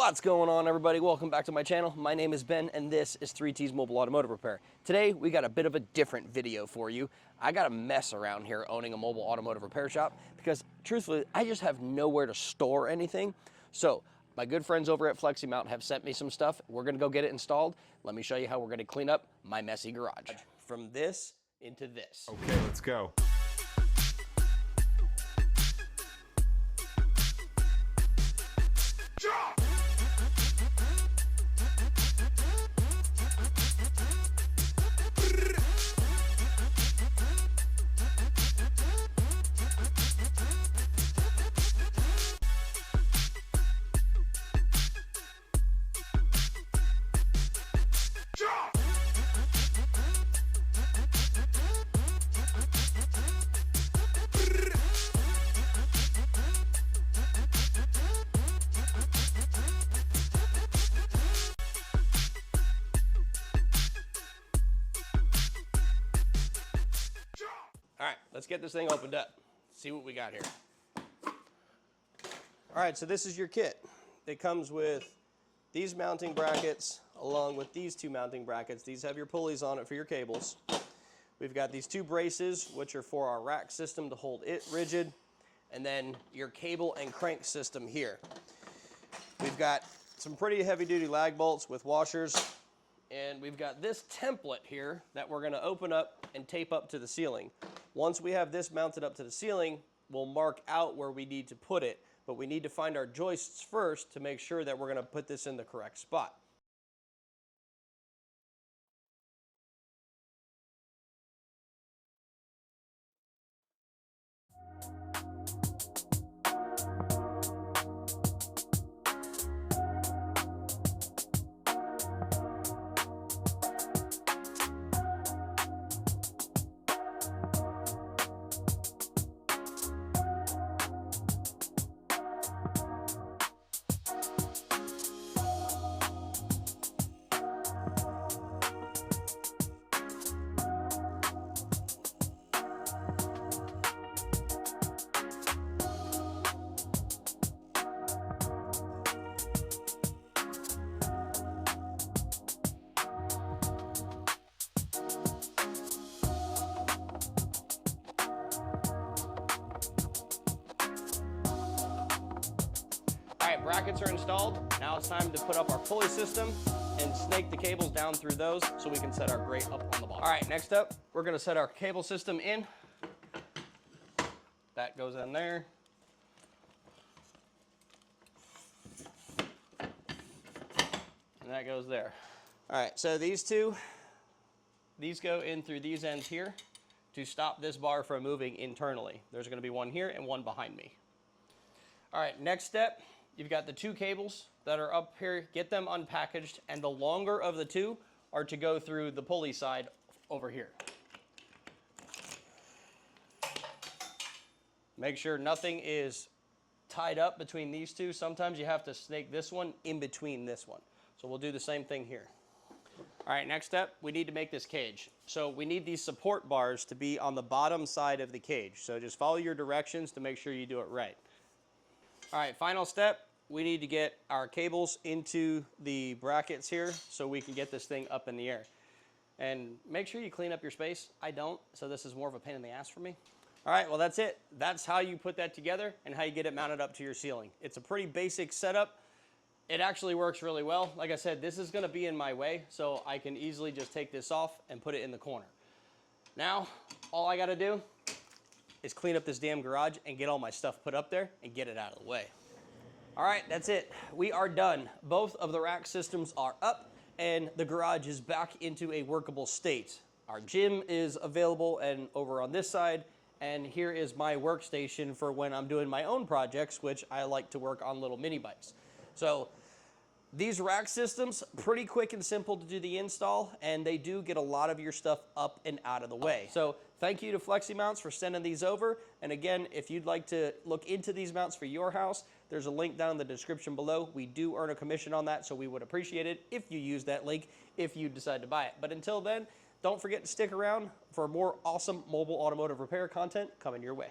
What's going on, everybody? Welcome back to my channel. My name is Ben and this is 3T's Mobile Automotive Repair. Today we got a bit of a different video for you. I got a mess around here owning a mobile automotive repair shop because truthfully I just have nowhere to store anything. So my good friends over at FLEXIMOUNT have sent me some stuff. We're gonna go get it installed. Let me show you how we're gonna clean up my messy garage. From this into this. Okay, let's go. All right, let's get this thing opened up. See what we got here. All right, so this is your kit. It comes with these mounting brackets along with these two mounting brackets. These have your pulleys on it for your cables. We've got these two braces, which are for our rack system to hold it rigid, and then your cable and crank system here. We've got some pretty heavy-duty lag bolts with washers, and we've got this template here that we're gonna open up and tape up to the ceiling. Once we have this mounted up to the ceiling, we'll mark out where we need to put it, but we need to find our joists first to make sure that we're gonna put this in the correct spot. Alright, brackets are installed. Now it's time to put up our pulley system and snake the cables down through those so we can set our grate up on the bottom. Alright, next up, we're going to set our cable system in. That goes in there. And that goes there. Alright, so these go in through these ends here to stop this bar from moving internally. There's going to be one here and one behind me. Alright, next step. You've got the two cables that are up here. Get them unpackaged, and the longer of the two are to go through the pulley side over here. Make sure nothing is tied up between these two. Sometimes you have to snake this one in between this one. So we'll do the same thing here. All right, next step, we need to make this cage. So we need these support bars to be on the bottom side of the cage. So just follow your directions to make sure you do it right. All right, final step, we need to get our cables into the brackets here so we can get this thing up in the air. And make sure you clean up your space. I don't, so this is more of a pain in the ass for me. All right, well, that's it. That's how you put that together and how you get it mounted up to your ceiling. It's a pretty basic setup. It actually works really well. Like I said, this is gonna be in my way, so I can easily just take this off and put it in the corner. Now, all I gotta do is clean up this damn garage and get all my stuff put up there and get it out of the way. All right, that's it. We are done. Both of the rack systems are up and the garage is back into a workable state. Our gym is available and over on this side, and here is my workstation for when I'm doing my own projects, which I like to work on little mini bikes. So these rack systems, pretty quick and simple to do the install, and they do get a lot of your stuff up and out of the way. So thank you to FLEXIMOUNTS for sending these over. And again, if you'd like to look into these mounts for your house, there's a link down in the description below. We do earn a commission on that, so we would appreciate it if you use that link if you decide to buy it. But until then, don't forget to stick around for more awesome mobile automotive repair content coming your way.